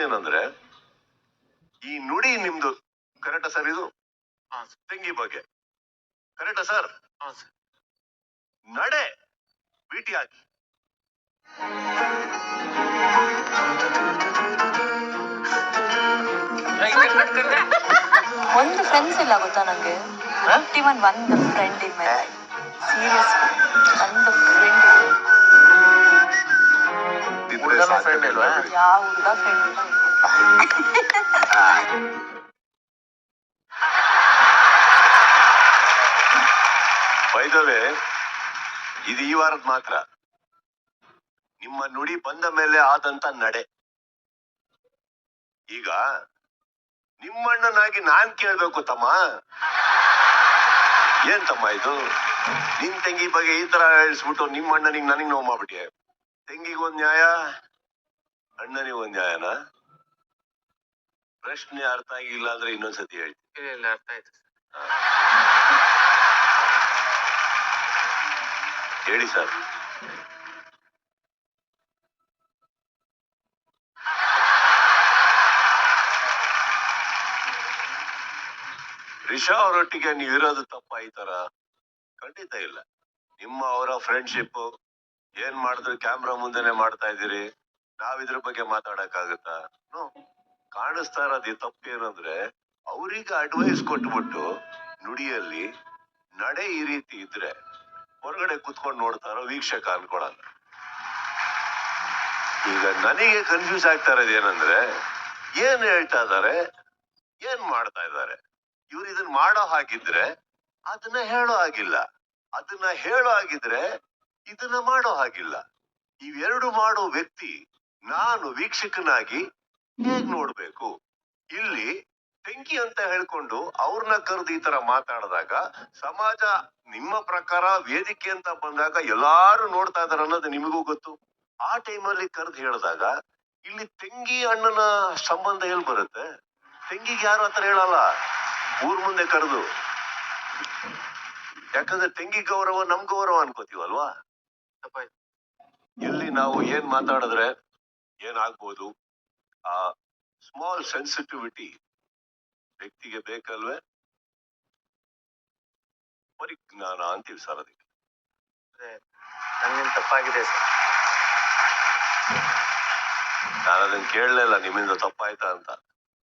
ಏನಂದ್ರೆ ಈ ನುಡಿ ನಿಮ್ದು ಕರೆಕ್ಟಾ ಸರ್? ಇದು ತೆಂಗಿ ಬಗ್ಗೆ ಕರೆಕ್ಟಾ ಸರ್? ನಡೆ ಬಿಟಿ ಹಾಕಿ ಒಂದು ಫ್ರೆಂಡ್ಸ್ ಇಲ್ಲ ಗೊತ್ತಾ ನಂಗೆ. ಒಂದು friend in my life. Serious ಒಂದು ಫ್ರೆಂಡ್ ಇಲ್ವಾ? ಯಾವ ಹುಡುಗ ಫ್ರೆಂಡ್ ಇಲ್ಲ. ಬೈದವೇ ಇದು ಈ ವಾರದ ಮಾತ್ರ. ನಿಮ್ಮ ನುಡಿ ಬಂದ ಮೇಲೆ ಆದಂತ ನಡೆ. ಈಗ ನಿಮ್ಮಣ್ಣನಾಗಿ ನಾನ್ ಕೇಳ್ಬೇಕು ತಮ್ಮ, ಏನ್ ತಮ್ಮ ಇದು? ನಿನ್ ತಂಗಿ ಬಗ್ಗೆ ಈ ತರ ಹೇಳಿಸ್ಬಿಟ್ಟು ನಿಮ್ಮ ಅಣ್ಣನಿಗೆ ನನಗ್ ನೋವು ಮಾಡ್ಬಿಟ್ಟಿಯ. ತಂಗಿಗೊಂದ್ ನ್ಯಾಯ, ಅಣ್ಣನಿಗೊಂದ್ ನ್ಯಾಯನ? ಪ್ರಶ್ನೆ ಅರ್ಥ ಆಗಿಲ್ಲ ಅಂದ್ರೆ ಇನ್ನೊಂದ್ಸತಿ ಹೇಳ್ತೀನಿ. ಇಲ್ಲ ಅರ್ಥ ಆಯ್ತು. ಹೇಳಿ ಸರ್. ರಿಷಾ ಅವರೊಟ್ಟಿಗೆ ನೀವು ಇರೋದು ತಪ್ಪಾಯ್ತಾರ? ಖಂಡಿತ ಇಲ್ಲ. ನಿಮ್ಮ ಅವರ ಫ್ರೆಂಡ್ಶಿಪ್ ಏನ್ ಮಾಡಿದ್ರು ಕ್ಯಾಮ್ರಾ ಮುಂದೆನೆ ಮಾಡ್ತಾ ಇದ್ದೀರಿ. ನಾವ್ ಇದ್ರ ಬಗ್ಗೆ ಮಾತಾಡಕ್ಕಾಗತ್ತಾ? ಕಾಣಿಸ್ತಾ ಇರೋದು ತಪ್ಪು ಏನಂದ್ರೆ ಅವ್ರಿಗೆ ಅಡ್ವೈಸ್ ಕೊಟ್ಬಿಟ್ಟು ನುಡಿಯಲ್ಲಿ ನಡೆ ಈ ರೀತಿ ಇದ್ರೆ ಹೊರಗಡೆ ಕುತ್ಕೊಂಡು ನೋಡ್ತಾರೋ ವೀಕ್ಷಕ ಅನ್ಕೊಳಲ್ಲ. ಈಗ ನನಗೆ ಕನ್ಫ್ಯೂಸ್ ಆಗ್ತಾ ಇರೋದು ಏನಂದ್ರೆ ಏನ್ ಹೇಳ್ತಾ ಇದಾರೆ, ಏನ್ ಮಾಡ್ತಾ ಇದ್ದಾರೆ ಇವ್ರು? ಇದನ್ನ ಮಾಡೋ ಹಾಗಿದ್ರೆ ಅದನ್ನ ಹೇಳೋ ಹಾಗಿಲ್ಲ, ಅದನ್ನ ಹೇಳೋ ಹಾಗಿದ್ರೆ ಇದನ್ನ ಮಾಡೋ ಹಾಗಿಲ್ಲ. ಇವೆರಡು ಮಾಡೋ ವ್ಯಕ್ತಿ ನಾನು ವೀಕ್ಷಕನಾಗಿ ಹೇಗ್ ನೋಡ್ಬೇಕು? ಇಲ್ಲಿ ಬೆಂಕಿ ಅಂತ ಹೇಳ್ಕೊಂಡು ಅವ್ರನ್ನ ಕರೆದು ಈ ತರ ಮಾತಾಡಿದಾಗ ಸಮಾಜ ನಿಮ್ಮ ಪ್ರಕಾರ ವೇದಿಕೆ ಅಂತ ಬಂದಾಗ ಎಲ್ಲಾರು ನೋಡ್ತಾ ಇದಾರೆ ಅನ್ನೋದು ನಿಮಗೂ ಗೊತ್ತು. ಆ ಟೈಮಲ್ಲಿ ಕರೆದು ಹೇಳಿದಾಗ ಇಲ್ಲಿ ತಂಗಿ ಅಣ್ಣನ ಸಂಬಂಧ ಎಲ್ಲಿ ಬರುತ್ತೆ? ತಂಗಿಗೆ ಯಾರು ಆತರ ಹೇಳಲ್ಲ ಊರ್ ಮುಂದೆ ಕರೆದು. ಯಾಕಂದ್ರೆ ತಂಗಿ ಗೌರವ ನಮ್ ಗೌರವ ಅನ್ಕೋತೀವಲ್ವಾ? ಇಲ್ಲಿ ನಾವು ಏನ್ ಮಾತಾಡಿದ್ರೆ ಏನಾಗ್ಬೋದು, ಆ ಸ್ಮಾಲ್ ಸೆನ್ಸಿಟಿವಿಟಿ ವ್ಯಕ್ತಿಗೆ ಬೇಕಲ್ವೇ? ಪರಿಜ್ಞಾನ ಅಂತೀವಿ ಸರ್ ಅದಕ್ಕೆ. ನನ್ನಿಂದ ತಪ್ಪಾಗಿದೆ ಸರ್. ನಾನು ಅದನ್ನ ಕೇಳಲಿಲ್ಲ ನಿಮ್ಮಿಂದ ತಪ್ಪಾಯ್ತಾ ಅಂತ.